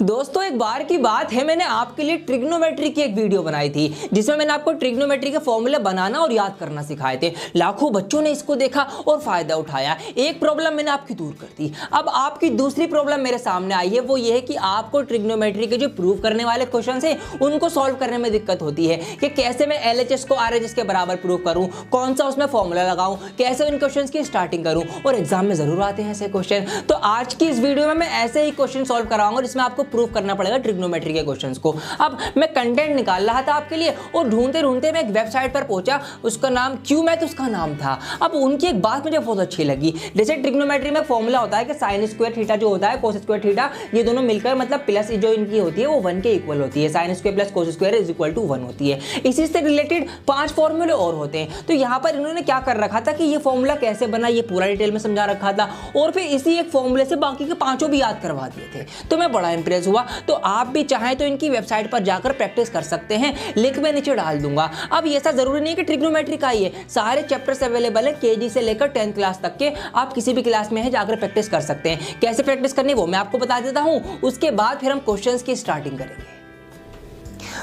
दोस्तों एक बार की बात है, मैंने आपके लिए ट्रिग्नोमेट्री की एक वीडियो बनाई थी जिसमें मैंने आपको ट्रिग्नोमेट्री के फॉर्मूले बनाना और याद करना सिखाए थे। लाखों बच्चों ने इसको देखा और फायदा उठाया। एक प्रॉब्लम मैंने आपकी दूर कर दी। अब आपकी दूसरी प्रॉब्लम मेरे सामने आई है, वो ये है कि आपको ट्रिग्नोमेट्री के जो प्रूव करने वाले क्वेश्चन है उनको सॉल्व करने में दिक्कत होती है कि कैसे मैं LHS को RHS के बराबर प्रूव करूं, कौन सा उसमें फॉर्मूला लगाऊं, कैसे इन क्वेश्चंस की स्टार्टिंग करूं। और एग्जाम में जरूर आते हैं ऐसे क्वेश्चन। तो आज की इस वीडियो में मैं ऐसे ही क्वेश्चन सॉल्व कराऊंगा जिसमें आपको प्रूव करना पड़ेगा ट्रिग्नोमेट्री के क्वेश्चंस को। अब मैं कंटेंट निकाल रहा था आपके लिए और ढूंढते ढूंढते मैं एक वेबसाइट पर पहुंचा, उसका नाम QMath उसका नाम था। अब उनकी एक बात मुझे बहुत अच्छी लगी। जैसे ट्रिग्नोमेट्री में फॉर्मूला होता है कि sin स्क्वायर थीटा जो होता है cos स्क्वायर थीटा, ये दोनों मिलकर मतलब प्लस जो इनकी होती है वो 1 के इक्वल होती है। sin square plus cos square is equal to 1 होती है। इसी से रिलेटेड 5 फॉर्मूले और होते हैं। तो यहाँ पर इन्होंने क्या कर रखा था कि ये फॉर्मूला कैसे बना ये पूरा डिटेल में समझा रखा था और फिर इसी एक फॉर्मूले से बाकी के पांचों भी याद करवा दिए थे। तो मैं बड़ा इंप्रेस हुआ। तो आप भी चाहें तो इनकी वेबसाइट पर जाकर प्रैक्टिस कर सकते हैं, लिंक मैं नीचे डाल दूंगा। अब ये ऐसा जरूरी नहीं है कि ट्रिग्नोमेट्री का ही है, सारे चैप्टर्स अवेलेबल है KG से लेकर 10th क्लास तक के। आप किसी भी क्लास में है जाकर प्रैक्टिस कर सकते हैं। कैसे प्रैक्टिस करनी वो मैं आपको बता देता हूं, उसके बाद फिर हम क्वेश्चंस की स्टार्टिंग करेंगे।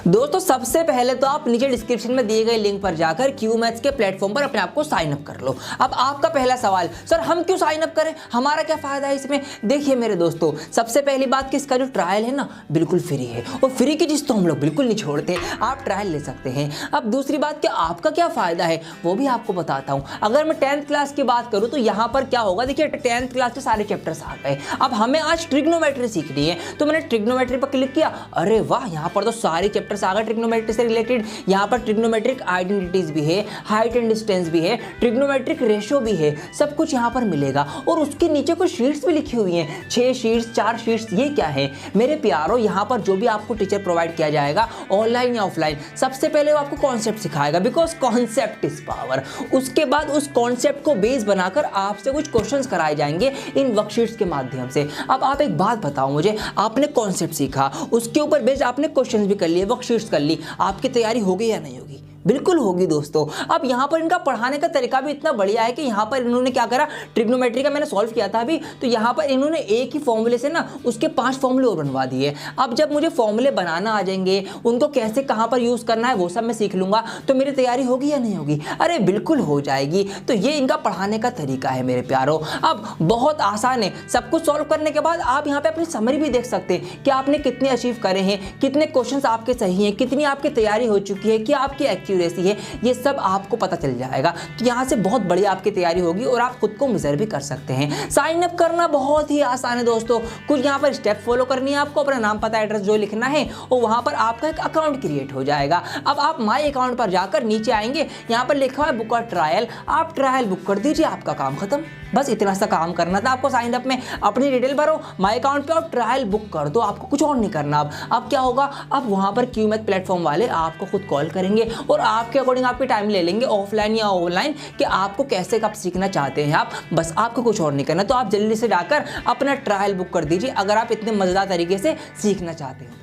दोस्तों सबसे पहले तो आप नीचे डिस्क्रिप्शन में दिए गए लिंक पर जाकर QMath के प्लेटफॉर्म पर अपने आप को साइन अप कर लो। अब आपका पहला सवाल, सर हम क्यों साइन अप करें, हमारा क्या फायदा है इसमें? देखिए मेरे दोस्तों, सबसे पहली बात कि इसका जो ट्रायल है ना बिल्कुल फ्री है और फ्री की चीज तो हम लोग बिल्कुल नहीं छोड़ते, आप ट्रायल ले सकते हैं। अब दूसरी बात कि आपका क्या फायदा है वो भी आपको बताता हूं। अगर मैं 10th क्लास की बात करूं तो यहां पर क्या होगा, देखिए 10th क्लास के सारे चैप्टर्स आ गए। अब हमें आज ट्रिग्नोमेट्री सीखनी है तो मैंने ट्रिग्नोमेट्री पर क्लिक किया। अरे वाह, यहां पर तो सारी चैप्टर्स आ गए ट्रिग्नोमेट्री से रिलेटेड। यहां पर ट्रिग्नोमेट्रिक आइडेंटिटीज भी है, हाइट एंड डिस्टेंस भी है, ट्रिग्नोमेट्रिक रेशियो भी है, सब कुछ यहां पर मिलेगा। और उसके नीचे कुछ शीट्स भी लिखी हुई हैं, 6 शीट्स 4 शीट्स। ये क्या है मेरे प्यारों, यहां पर जो भी आपको टीचर प्रोवाइड किया जाएगा ऑनलाइन या ऑफलाइन, सबसे पहले वो आपको कॉन्सेप्ट सिखाएगा, बिकॉज कॉन्सेप्ट इज पावर। उसके बाद उस कॉन्सेप्ट को बेस बनाकर आपसे कुछ क्वेश्चंस कराए जाएंगे इन वर्कशीट्स के माध्यम से। अब आप एक बात बताओ मुझे, आपने कॉन्सेप्ट सीखा, उसके ऊपर बेस्ड आपने क्वेश्चंस भी कर लिए, वर्कशीट्स कर ली, आपकी तैयारी होगी या नहीं होगी? बिल्कुल होगी दोस्तों। अब यहाँ पर इनका पढ़ाने का तरीका भी इतना बढ़िया है कि यहाँ पर इन्होंने क्या करा, ट्रिग्नोमेट्री का मैंने सॉल्व किया था अभी, तो यहाँ पर इन्होंने एक ही फॉर्मूले से ना उसके 5 फॉर्मूले और बनवा दिए। अब जब मुझे फॉर्मूले बनाना आ जाएंगे, उनको कैसे कहाँ पर यूज करना है वो सब मैं सीख लूंगा, तो मेरी तैयारी होगी या नहीं होगी? अरे बिल्कुल हो जाएगी। तो ये इनका पढ़ाने का तरीका है मेरे प्यारों। अब बहुत आसान है, सब कुछ सॉल्व करने के बाद आप यहाँ पे अपनी समरी भी देख सकते हैं कि आपने कितने अचीव करे हैं, कितने क्वेश्चन आपके सही हैं, कितनी आपकी तैयारी हो चुकी है, क्या आपकी एक्यूरेसी है, ये सब आपको पता चल जाएगा। तो यहाँ से बहुत बढ़िया आपकी तैयारी होगी और आप खुद को मेजर भी कर सकते हैं। साइन अप करना बहुत ही आसान है दोस्तों। कुछ यहाँ पर स्टेप फॉलो करनी है आपको, अपना नाम पता एड्रेस जो लिखना है और वहाँ पर आपका एक अकाउंट क्रिएट हो जाएगा। अब आप माई अकाउंट पर जाकर नीचे आएंगे, यहाँ पर लिखा है बुक और ट्रायल, आप ट्रायल बुक कर दीजिए, आपका काम खत्म। बस इतना सा काम करना था आपको। साइन अप में अपनी डिटेल भरो, माई अकाउंट पे और ट्रायल बुक कर दो, आपको कुछ और नहीं करना। अब क्या होगा, अब वहाँ पर QMath प्लेटफॉर्म वाले आपको खुद कॉल करेंगे और आपके अकॉर्डिंग आपके टाइम ले लेंगे, ऑफलाइन या ऑनलाइन, कि आपको कैसे कब सीखना चाहते हैं आप। बस आपको कुछ और नहीं करना। तो आप जल्दी से जाकर अपना ट्रायल बुक कर दीजिए अगर आप इतने मजेदार तरीके से सीखना चाहते हो।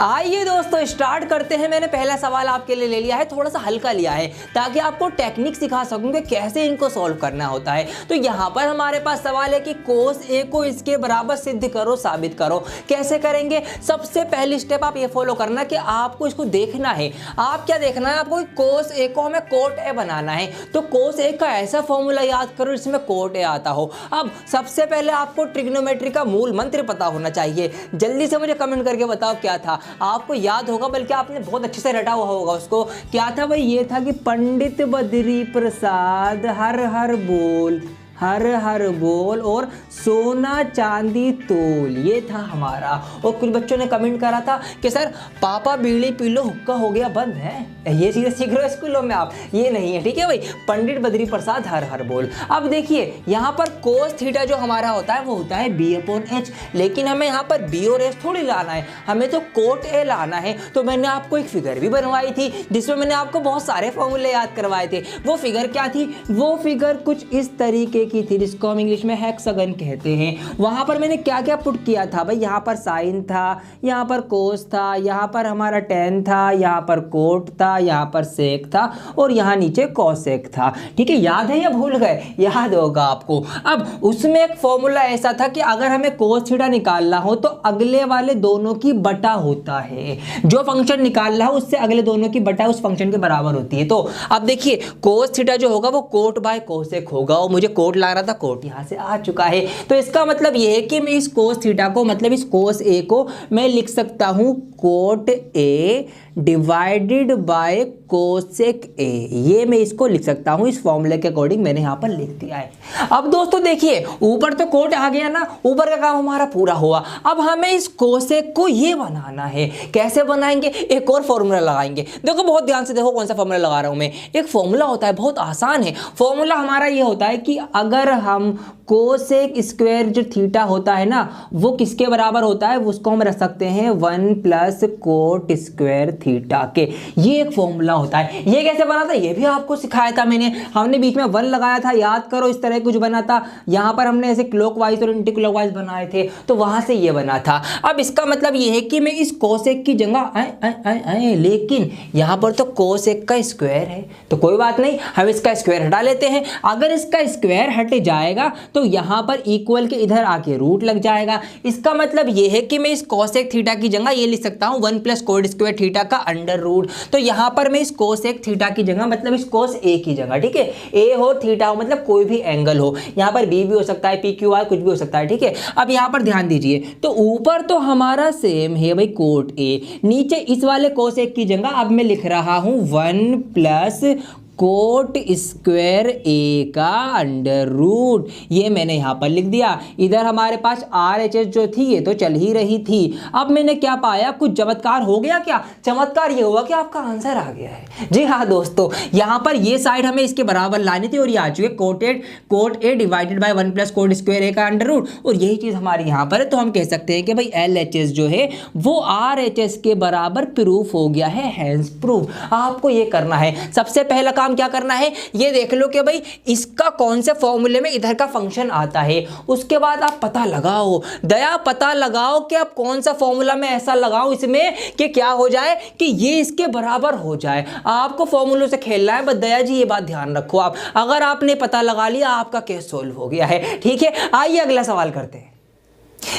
आइए दोस्तों स्टार्ट करते हैं। मैंने पहला सवाल आपके लिए ले लिया है, थोड़ा सा हल्का लिया है ताकि आपको टेक्निक सिखा सकूं कि कैसे इनको सॉल्व करना होता है। तो यहाँ पर हमारे पास सवाल है कि cos A को इसके बराबर सिद्ध करो, साबित करो। कैसे करेंगे? सबसे पहली स्टेप आप ये फॉलो करना कि आपको इसको देखना है। आप क्या देखना है आपको, cos A को हमें cot A बनाना है। तो cos A का ऐसा फॉर्मूला याद करो जिसमें cot A आता हो। अब सबसे पहले आपको ट्रिग्नोमेट्री का मूल मंत्र पता होना चाहिए। जल्दी से मुझे कमेंट करके बताओ क्या था, आपको याद होगा, बल्कि आपने बहुत अच्छे से रटा हुआ होगा उसको। क्या था भाई? ये था कि पंडित बद्री प्रसाद हर हर बोल, हर हर बोल और सोना चांदी तोल, ये था हमारा। और कुछ बच्चों ने कमेंट करा था कि सर पापा बीड़ी पी लो हुक्का हो गया बंद है। ये चीजें सीख रहे हो स्कूलों में आप, ये नहीं है, ठीक है भाई। पंडित बद्री प्रसाद हर हर बोल। अब देखिए यहाँ पर cos थीटा जो हमारा होता है वो होता है B/H, लेकिन हमें यहाँ पर B और H थोड़ी लाना है, हमें तो cot A लाना है। तो मैंने आपको एक फिगर भी बनवाई थी जिसमें मैंने आपको बहुत सारे फॉर्मूले याद करवाए थे। वो फिगर क्या थी? वो फिगर कुछ इस तरीके की थी जिसको हम इंग्लिश में हेक्सागन कहते हैं। वहाँ पर मैंने क्या क्या पुट किया था भाई, यहाँ पर साइन था, यहाँ पर कोस था, यहाँ पर हमारा टेन था, यहाँ पर कोट था, यहाँ पर सेक था और यहाँ नीचे कोसेक था। ठीक है, याद है या भूल गए? याद होगा आपको। अब उसमें एक फॉर्मूला ऐसा था कि अगर हमें कोस थीटा निकालना हो तो अगले वाले दोनों की बटा होता है, जो फंक्शन निकालना है उससे अगले दोनों की बटा उस फंक्शन के बराबर होती है। तो अब देखिए कोस थीटा जो होगा वो कोट बाय कोसेक होगा और मुझे कोट ला रहा था, कोट यहाँ से आ चुका है। तो इसका मतलब ये है कि मैं इस कोस थीटा को, मतलब इस कोस ए को मैं लिख सकता हूँ coat A divided bye cosec ए। ये मैं इसको लिख सकता हूं, इस फॉर्मूले के अकॉर्डिंग मैंने यहां पर लिख दिया है। अब दोस्तों देखिए ऊपर तो कोट आ गया ना, ऊपर का काम हमारा पूरा हुआ। अब हमें इस कोसेक को ये बनाना है। कैसे बनाएंगे? एक और फॉर्मूला लगाएंगे। देखो बहुत ध्यान से देखो कौन सा फॉर्मूला लगा रहा हूं मैं। एक फॉर्मूला होता है, बहुत आसान है। फॉर्मूला हमारा ये होता है कि अगर हम कोसेक स्क्वायर जो थीटा होता है ना वो किसके बराबर होता है, उसको हम रख सकते हैं 1 प्लस कोट स्क्वायर थीटा के। ये एक फॉर्मूला होता है। ये कैसे बना था ये भी आपको सिखाया था मैंने। हमने बीच में 1 लगाया था, याद करो, इस तरह कुछ बना था। यहाँ पर हमने ऐसे क्लॉकवाइज और एंटी क्लॉकवाइज बनाए थे, तो वहां से ये बना था। अब इसका मतलब ये है कि मैं इस कोसेक की जगह लेकिन यहाँ पर तो कोसेक का स्क्वायर है, तो कोई बात नहीं, हम इसका स्क्वायर हटा लेते हैं। अगर इसका स्क्वायर हट जाएगा तो यहाँ पर इक्वल के इधर आके रूट लग जाएगा। इसका मतलब ये है कि मैं इस कोसेक थीटा की जगह ये लिख सकता हूँ 1 प्लस कोट स्क्वायर थीटा का अंडर रूट। तो यहाँ पर मैं इस कोसेक थीटा की जगह, मतलब इस कोस ए की जगह, ठीक है, ए हो थीटा हो, मतलब कोई भी एंगल हो, यहाँ पर बी भी हो सकता है, पी क्यू आर कुछ भी हो सकता है। ठीक है, अब यहाँ पर ध्यान दीजिए, तो ऊपर तो हमारा सेम है भाई कोट ए, नीचे इस वाले कोसेक की जगह अब मैं लिख रहा हूँ 1 प्लस कोट स्क्वायर ए का अंडर रूट। ये मैंने यहाँ पर लिख दिया। इधर हमारे पास आर एच एस जो थी ये तो चल ही रही थी। अब मैंने क्या पाया, कुछ चमत्कार हो गया। क्या चमत्कार? ये हुआ कि आपका आंसर आ गया है। जी हाँ दोस्तों, यहाँ पर ये साइड हमें इसके बराबर लानी थी और ये आ चुके cot A divided by 1 plus cot square A का अंडर रूट, और यही चीज़ हमारी यहाँ पर है। तो हम कह सकते हैं कि भाई एल एच एस जो है वो आर एच एस के बराबर प्रूफ हो गया है, हैंस प्रूफ। आपको ये करना है, सबसे पहला काम क्या करना है, ये देख लो कि भाई इसका कौन से फॉर्मूले में इधर का फंक्शन आता है। उसके बाद आप पता लगाओ, दया पता लगाओ कि आप कौन सा फॉर्मूला में ऐसा लगाओ इसमें कि क्या हो जाए कि ये इसके बराबर हो जाए। आपको फॉर्मूलों से खेलना है, बस दया जी ये बात ध्यान रखो आप। अगर आपने पता लगा लिया आपका केस सोल्व हो गया है। ठीक है, आइए अगला सवाल करते हैं।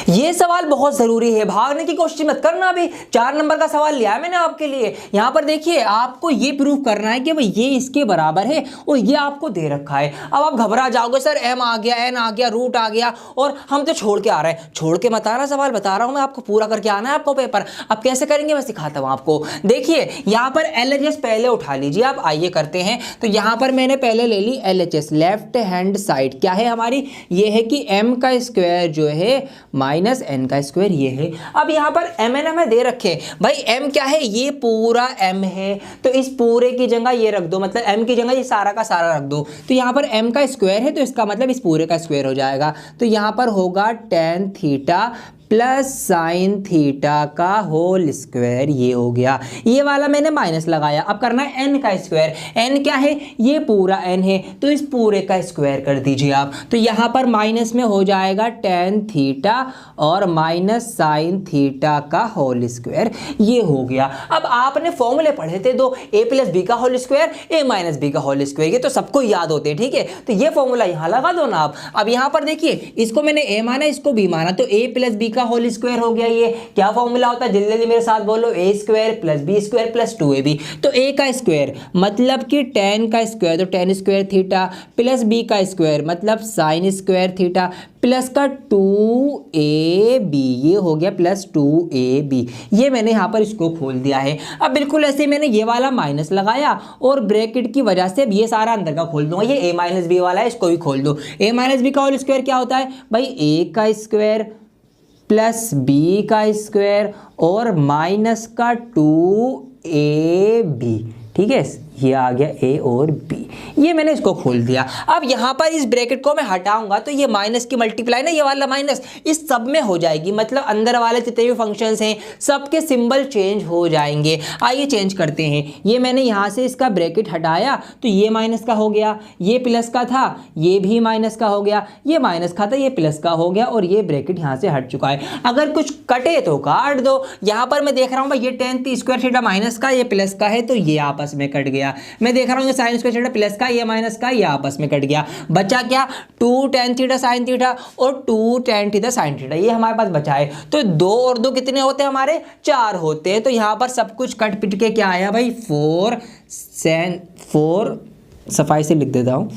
ये सवाल बहुत जरूरी है, भागने की कोशिश मत करना। अभी 4 नंबर का सवाल लिया है मैंने आपके लिए। यहां पर देखिए आपको ये प्रूफ करना है कि भाई ये इसके बराबर है और ये आपको दे रखा है। अब आप घबरा जाओगे, सर एम आ गया, एन आ गया, रूट आ गया और हम तो छोड़ के आ रहे हैं। छोड़ के मत आना, सवाल बता रहा हूं मैं आपको, पूरा करके आना है आपको पेपर। अब कैसे करेंगे मैं सिखाता हूं आपको। देखिए यहां पर LHS पहले उठा लीजिए आप। आइए करते हैं। तो यहां पर मैंने पहले ले ली LHS, लेफ्ट हैंड साइड क्या है हमारी, ये है कि m का स्क्वायर जो है माइनस n का स्क्वायर ये है। अब यहाँ पर m n हमें दे रखे भाई, m क्या है, ये पूरा m है, तो इस पूरे की जगह ये रख दो, मतलब m की जगह ये सारा का सारा रख दो। तो यहाँ पर m का स्क्वायर है तो इसका मतलब इस पूरे का स्क्वायर हो जाएगा। तो यहाँ पर होगा tan theta plus sine theta का होल स्क्वायर, ये हो गया। ये वाला मैंने माइनस लगाया। अब करना है n का स्क्वायर। n क्या है, ये पूरा n है, तो इस पूरे का स्क्वायर कर दीजिए आप। तो यहाँ पर माइनस में हो जाएगा tan थीटा और माइनस साइन थीटा का होल स्क्वायर, ये हो गया। अब आपने फॉर्मूले पढ़े थे दो, a प्लस बी का whole square, a minus B का होल स्क्वायर, ये तो सबको याद होते हैं। ठीक है, तो ये फॉर्मूला यहाँ लगा दो ना आप। अब यहाँ पर देखिए इसको मैंने a माना, इसको b माना, तो a plus B whole square हो गया। ये क्या फॉर्मूला होता है, जल्दी जल्दी मेरे साथ बोलो, a square plus B square plus 2ab। तो a का स्क्वायर मतलब कि tan का स्क्वायर, तो tan square theta, plus b का स्क्वायर मतलब sin स्क्वायर थीटा, प्लस का 2ab, ये हो गया प्लस 2ab। ये मैंने यहाँ पर इसको खोल दिया है। अब बिल्कुल ऐसे मैंने ये वाला माइनस लगाया और ब्रैकेट की वजह से ये सारा अंदर का खोल दूंगा। ये a माइनस बी वाला है, इसको भी खोल दो। a माइनस बी का होल स्क्वायर क्या होता है भाई, a का स्क्वायर प्लस बी का स्क्वायर और माइनस का 2ab। ठीक है, ये आ गया ए और बी, ये मैंने इसको खोल दिया। अब यहाँ पर इस ब्रैकेट को मैं हटाऊंगा तो ये माइनस की मल्टीप्लाई ना, ये वाला माइनस इस सब में हो जाएगी, मतलब अंदर वाले जितने भी फंक्शंस हैं सबके सिंबल चेंज हो जाएंगे। आइए चेंज करते हैं। ये मैंने यहाँ से इसका ब्रैकेट हटाया तो ये माइनस का हो गया, ये प्लस का था, ये भी माइनस का हो गया, ये माइनस का था, ये प्लस का हो गया, और ये ब्रैकेट यहाँ से हट चुका है। अगर कुछ कटे तो काट दो। यहाँ पर मैं देख रहा हूँ भाई ये tan स्क्वायर थीटा माइनस का, ये प्लस का है, तो ये आपस में कट गया। मैं देख रहा हूँ ये साइन स्क्वायर थीटा प्लस का, ये माइनस का, ये आपस में कट गया। बचा क्या? 2 tan थीटा साइन थीटा और 2 tan थीटा साइन थीटा, ये हमारे पास बचा है। तो 2 और 2 कितने होते हैं हमारे? 4 होते हैं। तो यहाँ पर सब कुछ कट पिट के क्या आया भाई? 4 सफाई से लिख देता हूँ,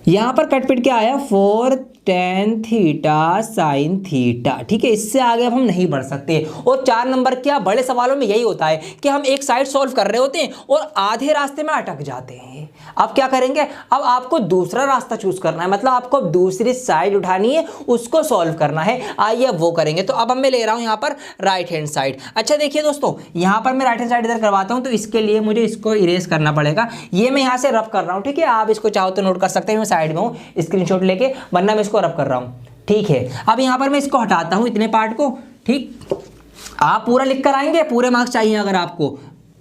यहाँ पर कट पिट के आया 4 tan थीटा साइन थीटा। ठीक है, इससे आगे अब हम नहीं बढ़ सकते। और 4 नंबर क्या बड़े सवालों में यही होता है कि हम एक साइड सॉल्व कर रहे होते हैं और आधे रास्ते में अटक जाते हैं। अब क्या करेंगे? अब आपको दूसरा रास्ता चूज करना है, मतलब आपको दूसरी साइड उठानी है, उसको सॉल्व करना है। आइए अब वो करेंगे। तो अब मैं ले रहा हूं यहाँ पर राइट हैंड साइड। अच्छा देखिए दोस्तों, यहाँ पर मैं राइट हैंड साइड इधर करवाता हूँ, तो इसके लिए मुझे इसको इरेज करना पड़ेगा। ये मैं यहाँ से रब कर रहा हूँ, ठीक है, आप इसको चाहो तो नोट कर सकते हैं। मैं साइड में हूँ स्क्रीनशॉट लेके, वरना मैं इसको रब कर रहा हूँ। ठीक है, अब यहाँ पर मैं इसको हटाता हूँ इतने पार्ट को। ठीक, आप पूरा लिख कर आएंगे, पूरे मार्क्स चाहिए अगर आपको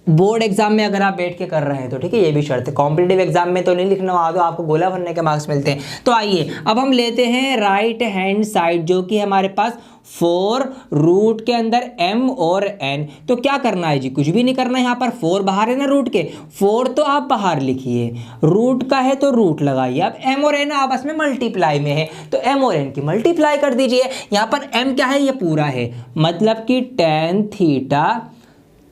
बोर्ड एग्जाम में अगर आप बैठ के कर रहे हैं तो। ठीक है, ये भी शर्त है। कॉम्पिटिटिव एग्जाम में तो नहीं लिखना, आ दो, आपको गोला भरने के मार्क्स मिलते हैं। तो आइए अब हम लेते हैं राइट हैंड साइड, जो कि हमारे पास 4 रूट के अंदर m और n। तो क्या करना है जी? कुछ भी नहीं करना है। यहाँ पर 4 बाहर है ना रूट के, 4 तो आप बाहर लिखिए, रूट का है तो रूट लगाइए। अब m और n आपस में मल्टीप्लाई में है, तो m और n की मल्टीप्लाई कर दीजिए। यहाँ पर m क्या है? ये पूरा है, मतलब कि tan theta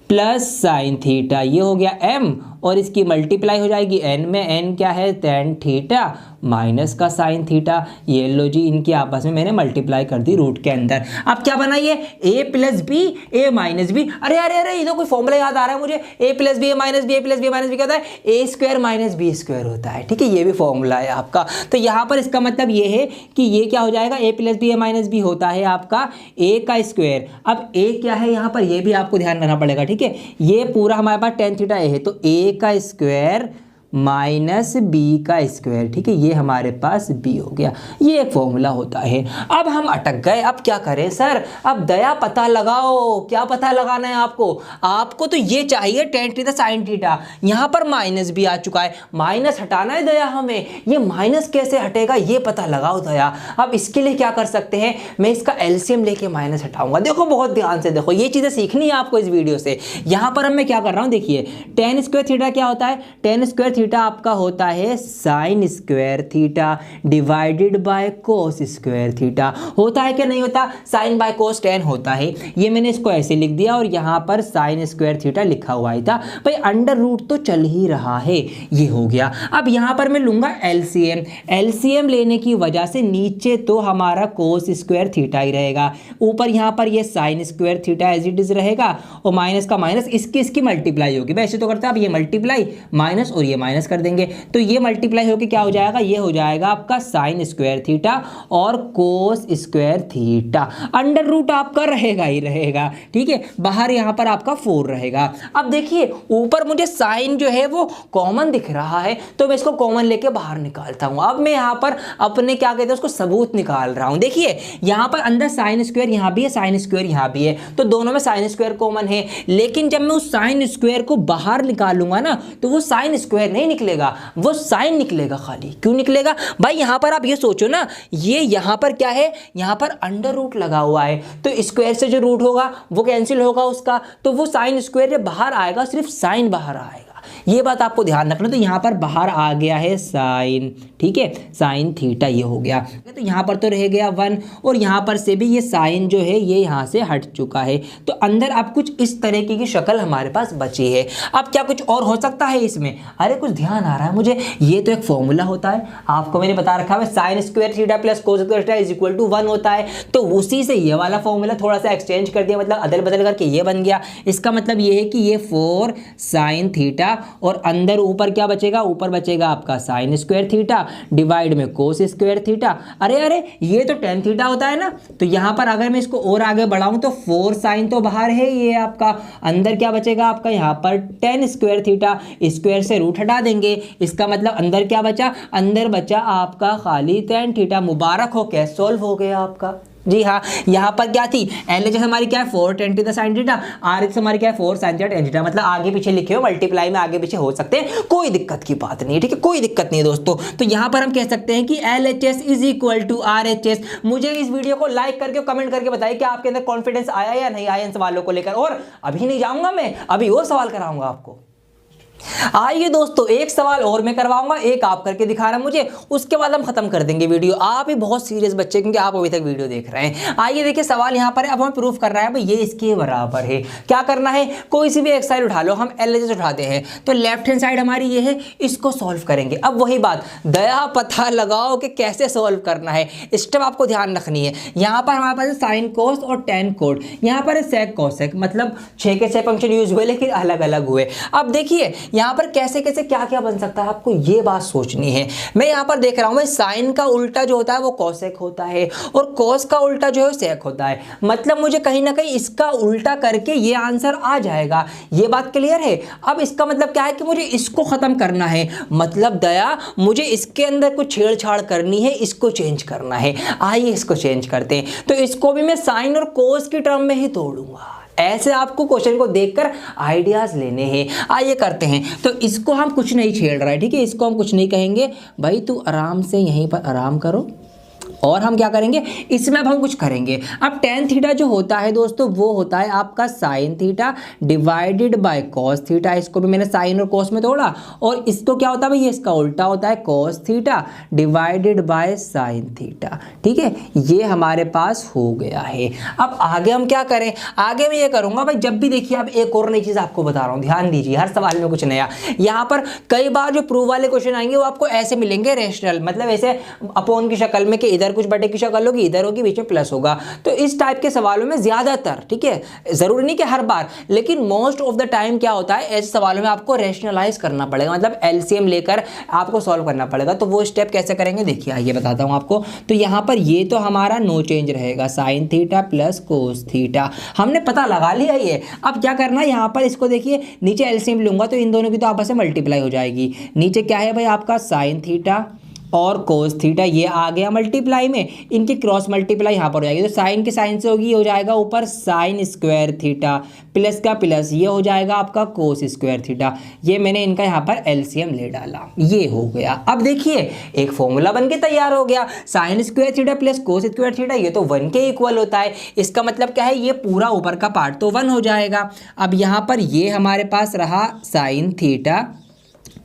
plus sine theta, ये हो गया m, और इसकी मल्टीप्लाई हो जाएगी n में। n क्या है? tan थीटा माइनस का साइन थीटा। ये लो जी, इनकी आपस में मैंने मल्टीप्लाई कर दी रूट के अंदर। अब क्या बना ये? a plus B A minus B. अरे अरे अरे, ये तो कोई फॉर्मूला याद आ रहा है मुझे। a plus B A minus B, A plus B minus B क्या होता है? A square minus B square होता है। ठीक है, ये भी फॉर्मूला है आपका। तो यहाँ पर इसका मतलब ये है कि ये क्या हो जाएगा? a plus B A minus B होता है आपका a का स्क्वायर। अब a क्या है यहाँ पर? ये भी आपको ध्यान रखना पड़ेगा। ठीक है, ये पूरा हमारे पास tan थीटा a है, तो a का स्क्वायर माइनस बी का स्क्वायर। ठीक है, ये हमारे पास b हो गया। ये एक फॉर्मूला होता है। अब हम अटक गए, अब क्या करें सर? अब दया पता लगाओ। क्या पता लगाना है आपको? आपको तो ये चाहिए tan थीटा साइन थीटा। यहाँ पर माइनस भी आ चुका है, माइनस हटाना है दया हमें। ये माइनस कैसे हटेगा ये पता लगाओ दया। अब इसके लिए क्या कर सकते हैं? मैं इसका एलसीएम लेके माइनस हटाऊंगा। देखो बहुत ध्यान से देखो, ये चीजें सीखनी है आपको इस वीडियो से। यहाँ पर अब मैं क्या कर रहा हूँ, देखिए tan स्क्वायर थीटा क्या होता है? tan स्क्वायर थीटा आपका होता है sine square theta divided by cos square theta. होता है क्या? नहीं होता? साइन बाय कोस tan होता है। ये मैंने इसको ऐसे लिख दिया और यहाँ पर साइन स्क्वायर थीटा लिखा हुआ ही था। भाई अंडर रूट तो चल ही रहा है, ये हो गया। अब यहाँ पर मैं लूंगा एलसीएम। एलसीएम लेने की वजह से नीचे तो हमारा कोस स्क्वायर थीटा ही रहेगा, ऊपर यहाँ पर ये sine square theta as it is रहेगा, और माइनस का माइनस इसकी मल्टीप्लाई होगी। वैसे तो करते हैं आप ये मल्टीप्लाई माइनस और ये माइनस कर देंगे, तो ये मल्टीप्लाई होकर क्या हो जाएगा? ये हो जाएगा आपका साइन स्क्वायर थीटा और cos square theta. Under root आपका रहेगा ही रहेगा। ठीक है, बाहर यहाँ पर आपका 4 रहेगा। अब देखिए ऊपर मुझे साइन जो है वो कॉमन दिख रहा है, तो मैं इसको कॉमन लेके बाहर निकालता हूँ। अब मैं यहाँ पर अपने क्या कहते हैं उसको सबूत निकाल रहा हूँ। देखिए यहाँ पर अंदर साइन स्क्वायर यहाँ भी है, साइन स्क्वायर यहाँ भी है, तो दोनों में साइन स्क्वायर कॉमन है। लेकिन जब मैं उस साइन स्क्वायर को बाहर निकालूंगा ना, तो वो साइन स्क्वायर नहीं निकलेगा, वो साइन निकलेगा खाली। क्यों निकलेगा भाई? यहाँ पर आप ये सोचो ना, ये यहाँ पर क्या है? यहाँ पर अंडर रूट लगा हुआ है, तो स्क्वायर से जो रूट होगा वो कैंसिल होगा उसका, तो वो साइन स्क्वायर बाहर आएगा, सिर्फ साइन बाहर आएगा। ये बात आपको ध्यान रखना। तो यहाँ पर बाहर आ गया है साइन, ठीक है, साइन थीटा ये हो गया। तो यहाँ पर तो रह गया 1, और यहाँ पर से भी ये साइन जो है ये यहाँ से हट चुका है। तो अंदर अब कुछ इस तरीके की शक्ल हमारे पास बची है। अब क्या कुछ और हो सकता है इसमें? अरे कुछ ध्यान आ रहा है मुझे। ये तो एक फॉर्मूला होता है, आपको मैंने बता रखा है, sine square theta plus cos square theta is equal to 1 होता है। तो उसी से ये वाला फॉर्मूला थोड़ा सा एक्सचेंज कर दिया, मतलब अदल बदल करके ये बन गया। इसका मतलब ये है कि ये 4 साइन थीटा और अंदर ऊपर क्या बचेगा, ऊपर बचेगा आपका साइन स्क्वायर थीटा डिवाइड में कोस स्क्वायर थीटा। अरे अरे ये तो टेन थीटा होता है ना, तो यहाँ पर अगर मैं इसको और आगे बढ़ाऊं तो 4 साइन तो बाहर है, ये आपका अंदर क्या बचेगा आपका यहाँ पर टेन स्क्वायर थीटा, स्क्वायर से रूट हटा देंगे, इसका मतलब अंदर क्या बचा, अंदर बचा आपका खाली टेन थीटा। मुबारक हो, कैसे सॉल्व हो गया आपका। जी हाँ, यहाँ पर क्या थी, LHS हमारी क्या है 4 10 to the sin theta, RHS हमारी क्या है 4 sin थीटा 10 थीटा, मतलब आगे पीछे लिखे हो मल्टीप्लाई में आगे पीछे हो सकते हैं, कोई दिक्कत की बात नहीं है, ठीक है, कोई दिक्कत नहीं है दोस्तों। तो यहाँ पर हम कह सकते हैं कि LHS is equal to RHS। मुझे इस वीडियो को लाइक करके कमेंट करके बताइए कि आपके अंदर कॉन्फिडेंस आया या नहीं आया इन सवालों को लेकर। और अभी नहीं जाऊंगा मैं, अभी और सवाल कराऊंगा आपको। आइए दोस्तों, एक सवाल और मैं करवाऊंगा, एक आप करके दिखा रहा मुझे, उसके बाद हम खत्म कर देंगे वीडियो। आप ही बहुत सीरियस बच्चे, क्योंकि आप अभी तक वीडियो देख रहे हैं। आइए देखिए सवाल यहाँ पर है, अब हमें प्रूफ करना है भाई ये इसके बराबर है। क्या करना है, कोई सी भी एक साइड उठा लो, हम LHS उठाते हैं तो लेफ्ट हैंड साइड हमारी ये है, इसको सॉल्व करेंगे। अब वही बात, दया पता लगाओ कि कैसे सॉल्व करना है, स्टेप आपको ध्यान रखनी है। यहाँ पर हमारे पास साइन कोस और टेन कोड, यहाँ पर सेक कोसेक, मतलब 6 के 6 फंक्शन यूज हुए लेकिन अलग अलग हुए। अब देखिए यहाँ पर कैसे कैसे क्या क्या बन सकता है, आपको ये बात सोचनी है। मैं यहाँ पर देख रहा हूँ भाई साइन का उल्टा जो होता है वो कोसेक होता है और कोस का उल्टा जो है सेक होता है, मतलब मुझे कहीं ना कहीं इसका उल्टा करके ये आंसर आ जाएगा। ये बात क्लियर है। अब इसका मतलब क्या है कि मुझे इसको खत्म करना है, मतलब दया मुझे इसके अंदर कुछ छेड़छाड़ करनी है, इसको चेंज करना है। आइए इसको चेंज करते हैं, तो इसको भी मैं साइन और कोस की टर्म में ही तोड़ूंगा। ऐसे आपको क्वेश्चन को देखकर आइडियाज लेने हैं। आइए करते हैं। तो इसको हम कुछ नहीं छेड़ रहे हैं, ठीक है, इसको हम कुछ नहीं कहेंगे, भाई तू आराम से यहीं पर आराम करो। और हम क्या करेंगे, इसमें अब हम कुछ करेंगे। अब टेन थीटा जो होता है दोस्तों वो होता है आपका sine theta divided by cos theta. इसको भी मैंने साइन और कॉस में तोड़ा, और इसको क्या होता है भाई, ये इसका उल्टा होता है cos theta divided by sine theta. ठीक है, ये हमारे पास हो गया है। अब आगे हम क्या करें, आगे मैं ये करूंगा भाई, जब भी देखिए अब एक और नई चीज आपको बता रहा हूं, ध्यान दीजिए, हर सवाल में कुछ नया। यहाँ पर कई बार जो प्रूफ वाले क्वेश्चन आएंगे वो आपको ऐसे मिलेंगे रेशनल, मतलब ऐसे अपोन की शक्ल में, कि इधर कुछ बटे की शक्ल होगी, इधर होगी, बीच में प्लस होगा। तो इस टाइप के सवालों में ज्यादातर, ठीक है, जरूरी नहीं कि हर बार, लेकिन मोस्ट ऑफ द टाइम क्या होता है, ऐसे सवालों में आपको रेशनलाइज करना पड़ेगा, मतलब एलसीएम लेकर आपको सॉल्व करना पड़ेगा। तो वो स्टेप कैसे करेंगे देखिए, आइए बताता हूं आपको। तो यहां पर ये तो हमारा नो चेंज रहेगा, sine theta plus cos theta, हमने पता लगा लिया ये। अब क्या करना है, यहां पर इसको देखिए, नीचे एलसीएम लूंगा तो इन दोनों की तो आपस में मल्टीप्लाई हो जाएगी। नीचे क्या है भाई आपका साइन थीटा और कोस थीटा, ये आ गया मल्टीप्लाई में, इनकी क्रॉस मल्टीप्लाई यहाँ पर हो जाएगी, तो साइन के साइन से होगी, हो जाएगा ऊपर साइन स्क्वायर थीटा, प्लस का प्लस ये हो जाएगा आपका कोस स्क्वायर थीटा। ये मैंने इनका यहाँ पर एलसीएम ले डाला, ये हो गया। अब देखिए एक फॉर्मूला बन के तैयार हो गया, sign square theta plus cos square theta, ये तो 1 के इक्वल होता है। इसका मतलब क्या है, ये पूरा ऊपर का पार्ट तो 1 हो जाएगा। अब यहाँ पर ये हमारे पास रहा sine theta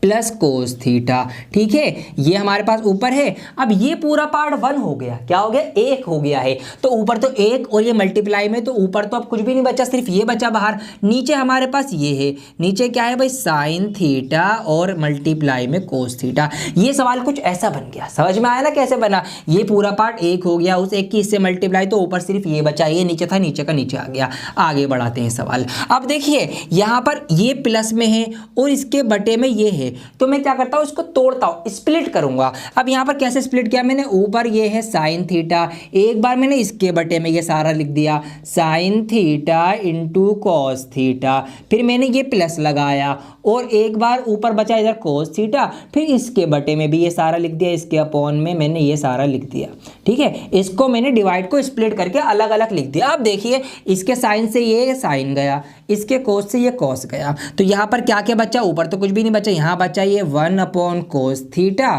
plus cos theta, ठीक है, ये हमारे पास ऊपर है। अब ये पूरा पार्ट 1 हो गया, क्या हो गया, 1 हो गया है, तो ऊपर तो 1 और ये मल्टीप्लाई में, तो ऊपर तो अब कुछ भी नहीं बचा, सिर्फ ये बचा बाहर। नीचे हमारे पास ये है, नीचे क्या है भाई, साइन थीटा और मल्टीप्लाई में कोस थीटा। ये सवाल कुछ ऐसा बन गया, समझ में आया ना कैसे बना। ये पूरा पार्ट 1 हो गया, उस 1 की इससे मल्टीप्लाई, तो ऊपर सिर्फ ये बचा, ये नीचे था, नीचे का नीचे आ गया। आगे बढ़ाते हैं सवाल। अब देखिए यहाँ पर ये प्लस में है और इसके बटे में ये है, तो मैं क्या करता हूं, इसको तोड़ता हूं, स्प्लिट करूंगा। अब यहां पर कैसे स्प्लिट किया मैंने, ऊपर ये है साइन थीटा, एक बार मैंने इसके बटे में ये सारा लिख दिया, sine theta into cos theta, फिर मैंने ये प्लस लगाया, और एक बार ऊपर बचा इधर कोस थीटा, फिर इसके बटे में भी ये सारा लिख दिया, इसके अपॉन में मैंने ये सारा लिख दिया। ठीक है, इसको मैंने डिवाइड को स्प्लिट करके अलग अलग लिख दिया। अब देखिए इसके साइन से ये साइन गया, इसके कोस से ये कॉस गया, तो यहाँ पर क्या क्या बचा, ऊपर तो कुछ भी नहीं बचा, यहाँ बचा ये 1 अपॉन कोस थीटा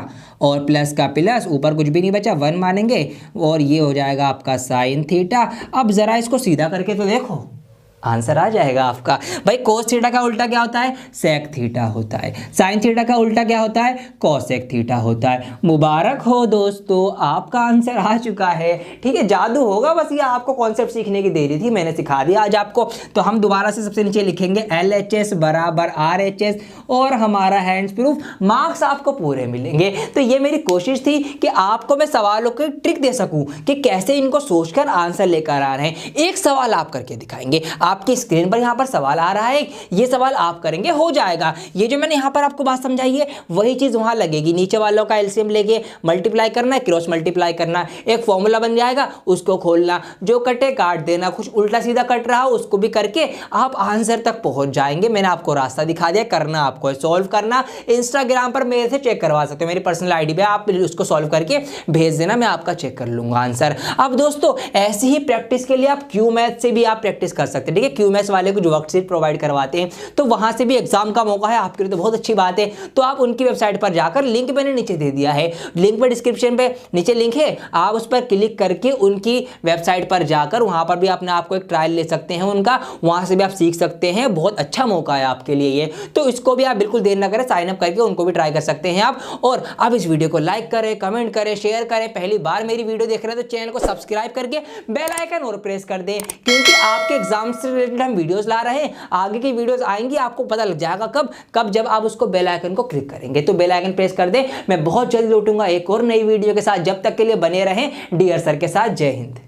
और प्लस का प्लस, ऊपर कुछ भी नहीं बचा, 1 मानेंगे, और ये हो जाएगा आपका साइन थीटा। अब जरा इसको सीधा करके तो देखो, आंसर आ जाएगा आपका। भाई कोस थीटा का उल्टा क्या होता है, सेक थीटा होता है, साइन थीटा का उल्टा क्या होता है, कोसेक थीटा होता है। मुबारक हो दोस्तों, आपका आंसर आ चुका है। ठीक है, जादू होगा, बस ये आपको कॉन्सेप्ट सीखने की देरी थी, मैंने सिखा दिया आज आपको। तो हम दोबारा से सबसे नीचे लिखेंगे LHS बराबर RHS और हमारा हैंड्स प्रूफ, मार्क्स आपको पूरे मिलेंगे। तो ये मेरी कोशिश थी कि आपको मैं सवालों की ट्रिक दे सकूं कि कैसे इनको सोचकर आंसर लेकर आ रहे हैं। एक सवाल आप करके दिखाएंगे, आपकी स्क्रीन पर यहाँ पर सवाल आ रहा है, ये सवाल आप करेंगे, हो जाएगा। ये जो मैंने यहाँ पर आपको बात समझाई है वही चीज वहां लगेगी। नीचे वालों का एलसीएम लेके मल्टीप्लाई करना है, क्रॉस मल्टीप्लाई करना है, एक फॉर्मूला बन जाएगा, उसको खोलना, जो कटे काट देना, कुछ उल्टा सीधा कट रहा हो उसको भी करके आप आंसर तक पहुंच जाएंगे। मैंने आपको रास्ता दिखा दिया, करना आपको है, सॉल्व करना। इंस्टाग्राम पर मेरे से चेक करवा सकते हो, मेरी पर्सनल आईडी पे आप उसको सॉल्व करके भेज देना, मैं आपका चेक कर लूंगा आंसर। अब दोस्तों ऐसी ही प्रैक्टिस के लिए आप क्यू मैथ से भी आप प्रैक्टिस कर सकते हैं, ठीक है। क्यू मैथ वाले को जो वर्कशीट प्रोवाइड करवाते हैं तो वहां से भी एग्जाम का मौका है आपके लिए, तो बहुत अच्छी बात है। तो आप उनकी वेबसाइट पर जाकर, लिंक मैंने नीचे दे दिया है, लिंक पर डिस्क्रिप्शन पे नीचे लिंक है, आप उस पर क्लिक करके उनकी वेबसाइट पर जाकर वहां पर भी अपने आपको एक ट्रायल ले सकते हैं उनका, वहां से भी आप सीख सकते हैं। बहुत अच्छा मौका है आपके लिए ये, तो इसको भी आप बिल्कुल देर ना करें, साइन अप करके उनको भी ट्राई कर सकते हैं आप। और अब इस वीडियो को लाइक करें, कमेंट करें, शेयर करें। पहली बार मेरी वीडियो देख रहे हैं तो चैनल को सब्सक्राइब करके बेल आइकन और प्रेस कर दें, क्योंकि आपके एग्जाम से रिलेटेड हम वीडियोस ला रहे हैं। आगे की वीडियोस आएंगी, आपको पता लग जाएगा कब जब आप उसको बेल आइकन को क्लिक करेंगे। तो बेल आइकन प्रेस कर दें। मैं बहुत जल्द लौटूंगा एक और नई वीडियो के साथ, जब तक के लिए बने रहें डियर सर के साथ। जय हिंद।